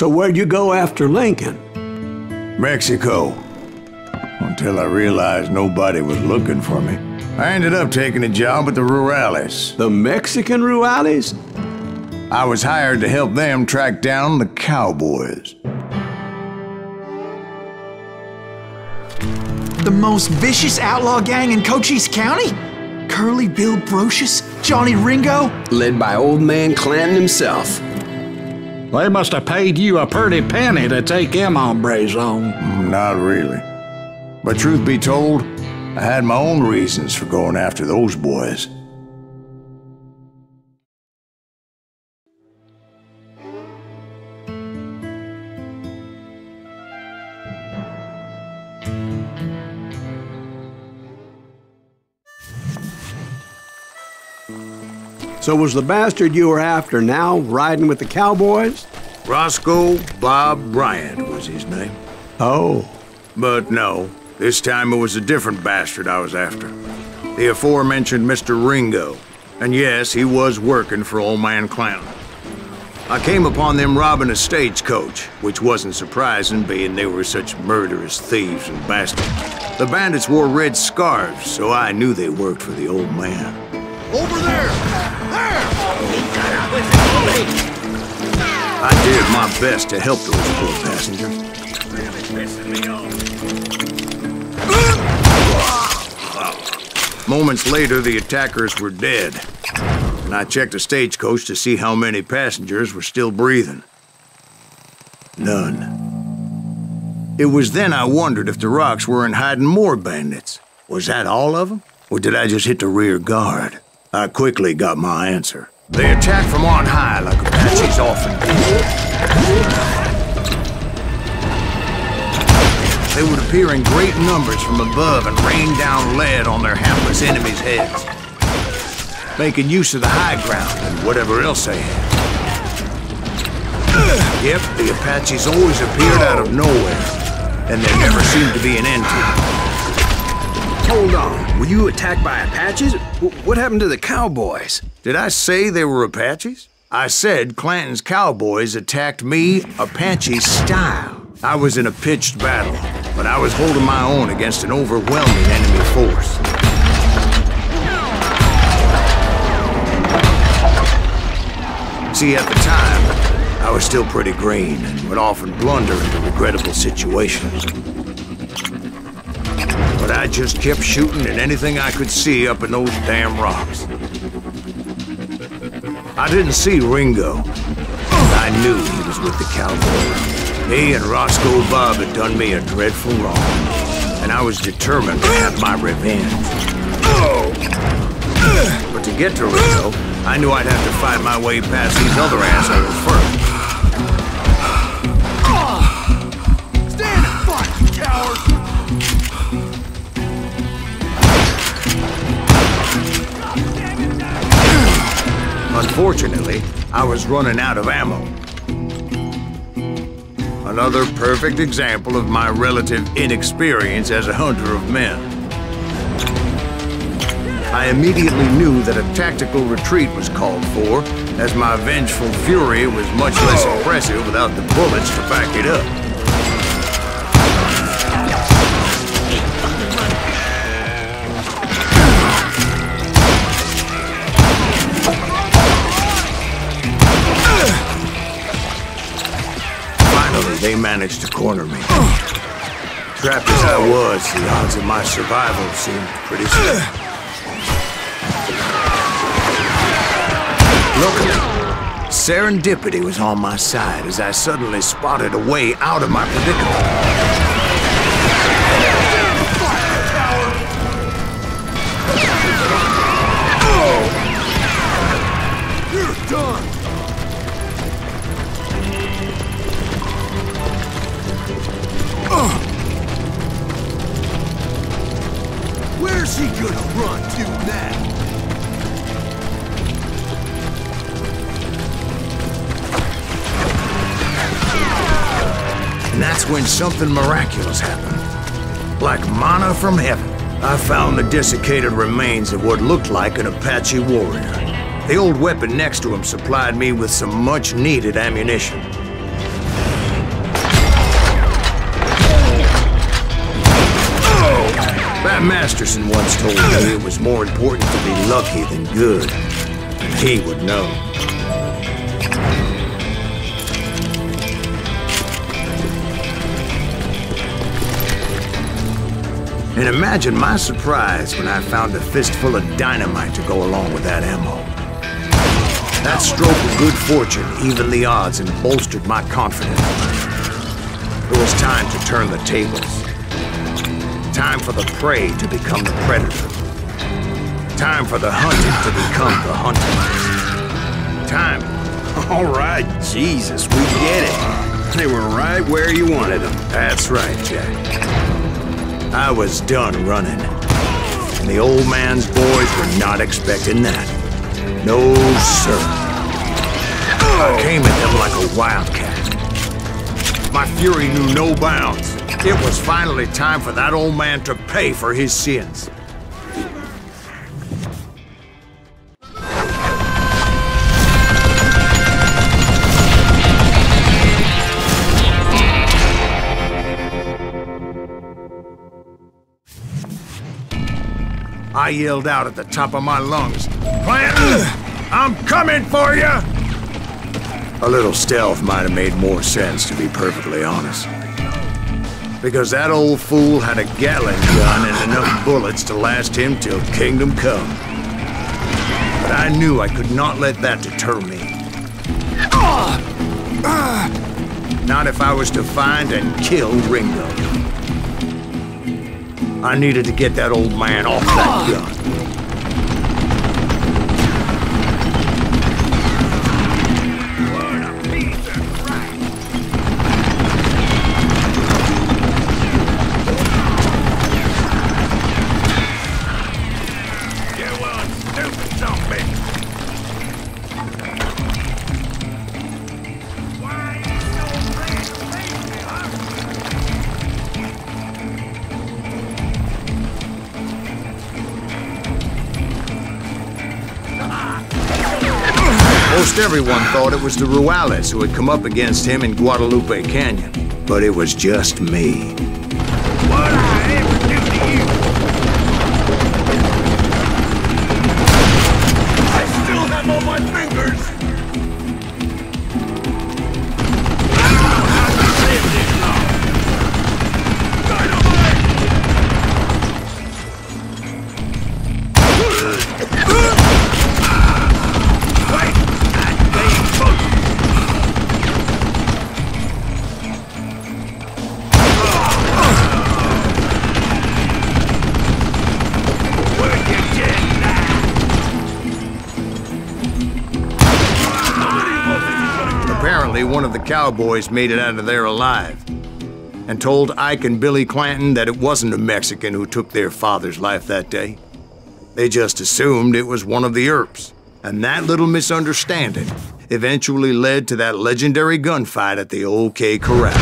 So where'd you go after Lincoln? Mexico. Until I realized nobody was looking for me. I ended up taking a job at the Rurales. The Mexican Rurales? I was hired to help them track down the Cowboys. The most vicious outlaw gang in Cochise County? Curly Bill Brocious? Johnny Ringo? Led by old man Clanton himself. They must have paid you a pretty penny to take them hombres on. Not really. But truth be told, I had my own reasons for going after those boys. So was the bastard you were after now riding with the Cowboys? Roscoe Bob Bryant was his name. Oh. But no, this time it was a different bastard I was after. The aforementioned Mr. Ringo. And yes, he was working for old man Clanton. I came upon them robbing a stagecoach, which wasn't surprising, being they were such murderous thieves and bastards. The bandits wore red scarves, so I knew they worked for the old man. Over there! There! I did my best to help those poor passengers. Moments later, the attackers were dead, and I checked the stagecoach to see how many passengers were still breathing. None. It was then I wondered if the rocks weren't hiding more bandits. Was that all of them? Or did I just hit the rear guard? I quickly got my answer. They attacked from on high like Apaches often do. They would appear in great numbers from above and rain down lead on their hapless enemies' heads, making use of the high ground and whatever else they had. Yep, the Apaches always appeared out of nowhere, and there never seemed to be an end to it. Hold on, were you attacked by Apaches? What happened to the Cowboys? Did I say they were Apaches? I said Clanton's Cowboys attacked me Apache style. I was in a pitched battle, but I was holding my own against an overwhelming enemy force. See, at the time, I was still pretty green and would often blunder into regrettable situations. But I just kept shooting at anything I could see up in those damn rocks. I didn't see Ringo, but I knew he was with the Cowboys. He and Roscoe Bob had done me a dreadful wrong, and I was determined to have my revenge. But to get to Ringo, I knew I'd have to fight my way past these other assholes first. Stand and fight, you coward! Unfortunately, I was running out of ammo. Another perfect example of my relative inexperience as a hunter of men. I immediately knew that a tactical retreat was called for, as my vengeful fury was much less impressive without the bullets to back it up. They managed to corner me. Trapped as I was, the odds of my survival seemed pretty slim. Luckily, serendipity was on my side as I suddenly spotted a way out of my predicament. You're done! Where's he gonna run to now? And that's when something miraculous happened. Like manna from heaven, I found the desiccated remains of what looked like an Apache warrior. The old weapon next to him supplied me with some much-needed ammunition. Masterson once told me it was more important to be lucky than good. And he would know. And imagine my surprise when I found a fistful of dynamite to go along with that ammo. That stroke of good fortune evened the odds and bolstered my confidence. It was time to turn the tables. Time for the prey to become the predator. Time for the hunted to become the hunted. Time. All right, Jesus, we get it. They were right where you wanted them. That's right, Jack. I was done running. And the old man's boys were not expecting that. No, sir. I came at them like a wildcat. My fury knew no bounds. It was finally time for that old man to pay for his sins. I yelled out at the top of my lungs, "Clanton, I'm coming for you!" A little stealth might have made more sense, to be perfectly honest. Because that old fool had a Gatling gun and enough bullets to last him till kingdom come. But I knew I could not let that deter me. Not if I was to find and kill Ringo. I needed to get that old man off that gun. Most everyone thought it was the Ruales who had come up against him in Guadalupe Canyon, but it was just me. What I ever do to you? I still have all my fingers! I don't know how to live this long! Apparently, one of the Cowboys made it out of there alive and told Ike and Billy Clanton that it wasn't a Mexican who took their father's life that day. They just assumed it was one of the Earps, and that little misunderstanding eventually led to that legendary gunfight at the OK Corral.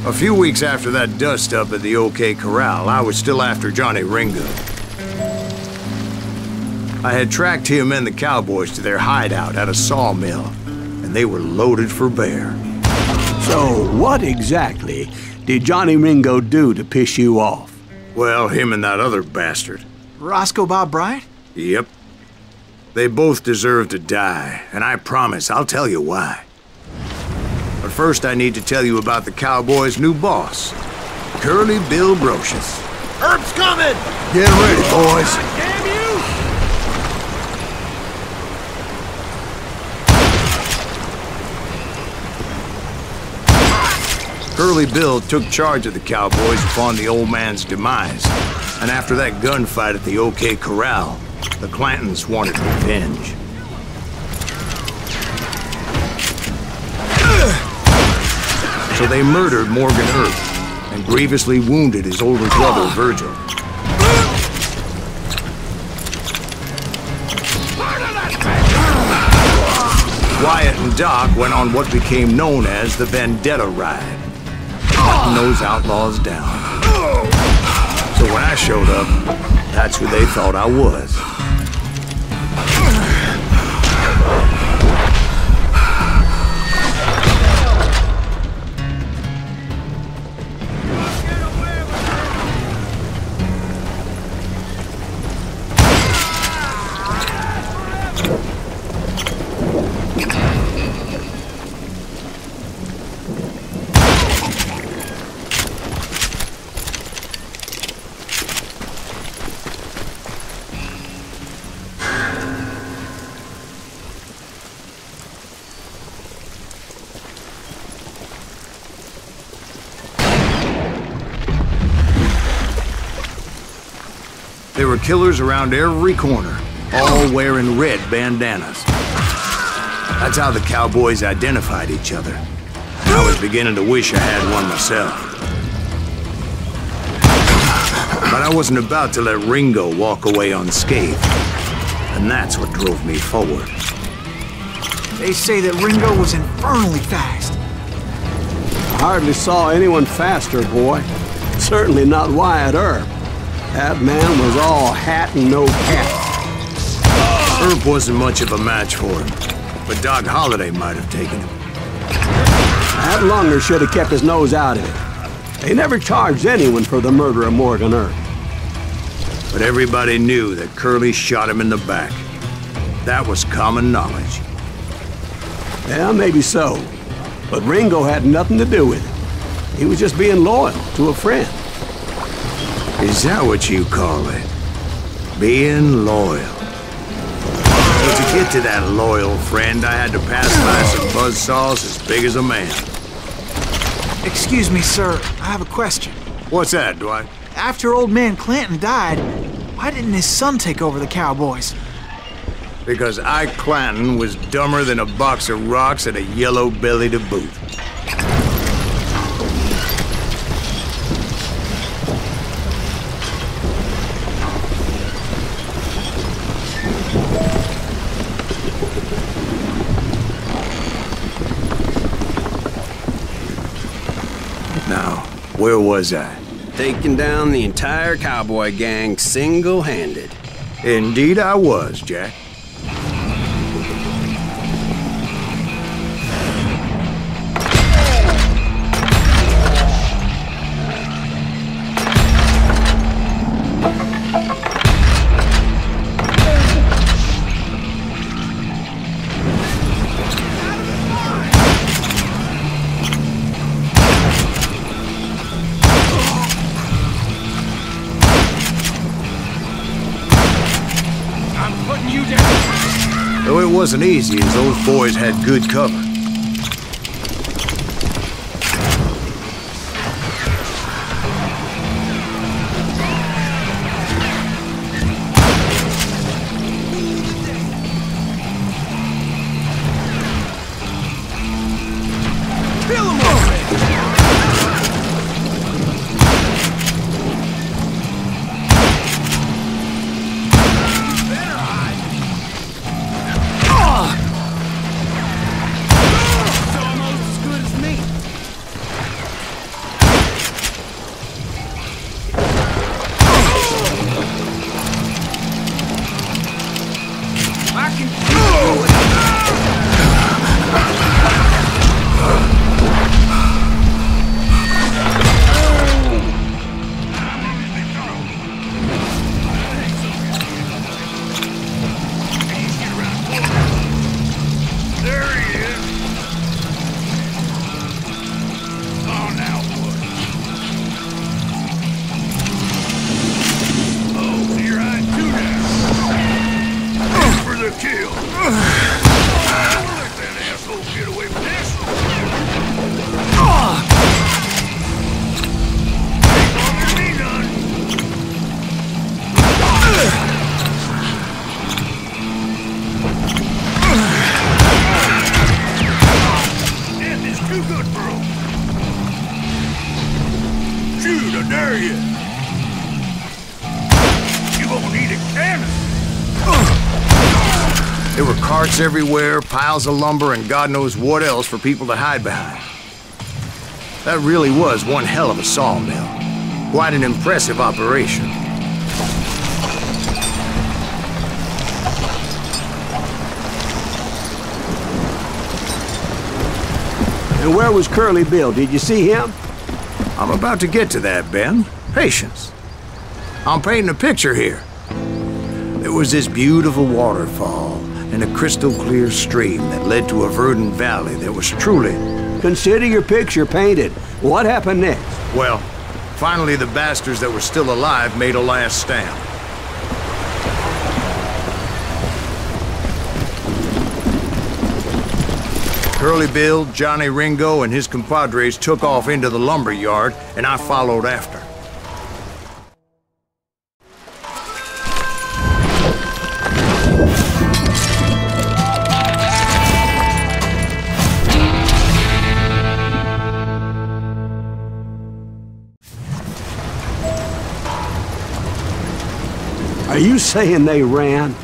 A few weeks after that dust-up at the OK Corral, I was still after Johnny Ringo. I had tracked him and the Cowboys to their hideout at a sawmill, and they were loaded for bear. So, what exactly did Johnny Ringo do to piss you off? Well, him and that other bastard. Roscoe Bob Bryant? Yep. They both deserve to die, and I promise I'll tell you why. But first I need to tell you about the Cowboys' new boss, Curly Bill Brocious. Herb's coming! Get ready, boys. Damn you! Curly Bill took charge of the Cowboys upon the old man's demise, and after that gunfight at the OK Corral, the Clantons wanted revenge. So they murdered Morgan Earp and grievously wounded his older brother, Virgil. Wyatt and Doc went on what became known as the Vendetta Ride, hunting those outlaws down. So when I showed up, that's who they thought I was. There were killers around every corner, all wearing red bandanas. That's how the Cowboys identified each other. I was beginning to wish I had one myself. But I wasn't about to let Ringo walk away unscathed. And that's what drove me forward. They say that Ringo was infernally fast. I hardly saw anyone faster, boy. Certainly not Wyatt Earp. That man was all hat and no cap. Earp wasn't much of a match for him, but Doc Holliday might have taken him. That Lunger should have kept his nose out of it. They never charged anyone for the murder of Morgan Earp. But everybody knew that Curly shot him in the back. That was common knowledge. Yeah, maybe so. But Ringo had nothing to do with it. He was just being loyal to a friend. Is that what you call it? Being loyal? Well, to get to that loyal friend, I had to pass by some buzzsaws as big as a man. Excuse me, sir. I have a question. What's that, Dwight? After old man Clanton died, why didn't his son take over the Cowboys? Because Ike Clanton was dumber than a box of rocks and a yellow belly to boot. Now, where was I? Taking down the entire cowboy gang single-handed. Indeed I was, Jack. Though it wasn't easy, as those boys had good cover. Kill him already! There were carts everywhere, piles of lumber, and God knows what else for people to hide behind. That really was one hell of a sawmill. Quite an impressive operation. And where was Curly Bill? Did you see him? I'm about to get to that, Ben. Patience. I'm painting a picture here. There was this beautiful waterfall and a crystal clear stream that led to a verdant valley that was truly... Consider your picture painted. What happened next? Well, finally the bastards that were still alive made a last stand. Curly Bill, Johnny Ringo, and his compadres took off into the lumber yard, and I followed after. Are you saying they ran?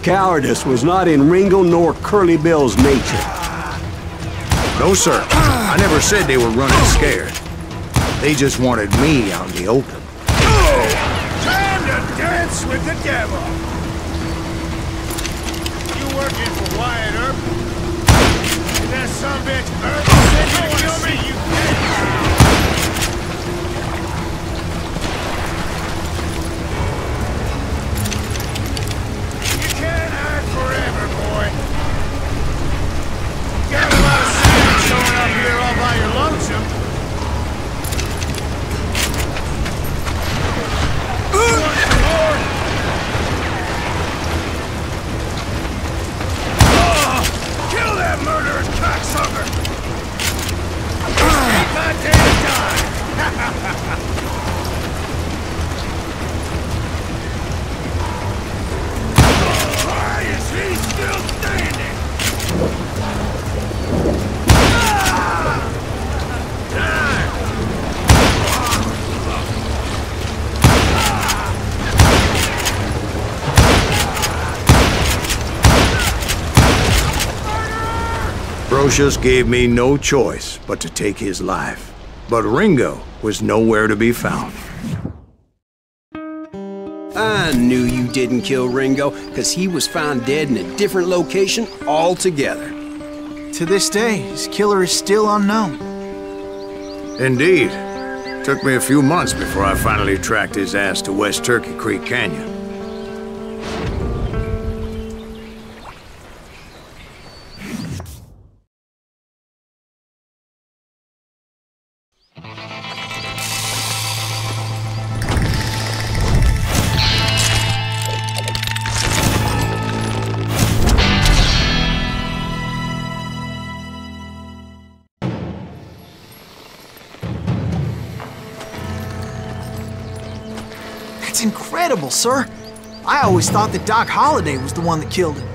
Cowardice was not in Ringo nor Curly Bill's nature. No, sir. I never said they were running scared. They just wanted me out in the open. Time to dance with the devil! You working for Wyatt Earp? Is that some bitch Earp said you kill me, you dead? You can't hide forever, boy. You got a lot of sense showing up here all by your lonesome. Kill that murderous cocksucker! Ain't my day to die! Why is he still standing? Brocious gave me no choice but to take his life. But Ringo was nowhere to be found. I knew you didn't kill Ringo, because he was found dead in a different location altogether. To this day, his killer is still unknown. Indeed. Took me a few months before I finally tracked his ass to West Turkey Creek Canyon. That's incredible, sir. I always thought that Doc Holliday was the one that killed him.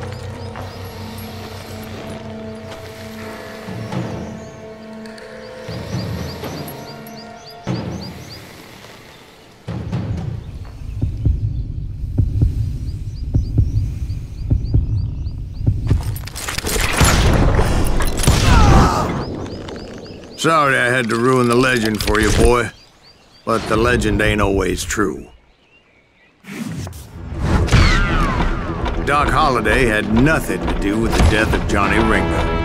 Sorry I had to ruin the legend for you, boy. But the legend ain't always true. Doc Holliday had nothing to do with the death of Johnny Ringo.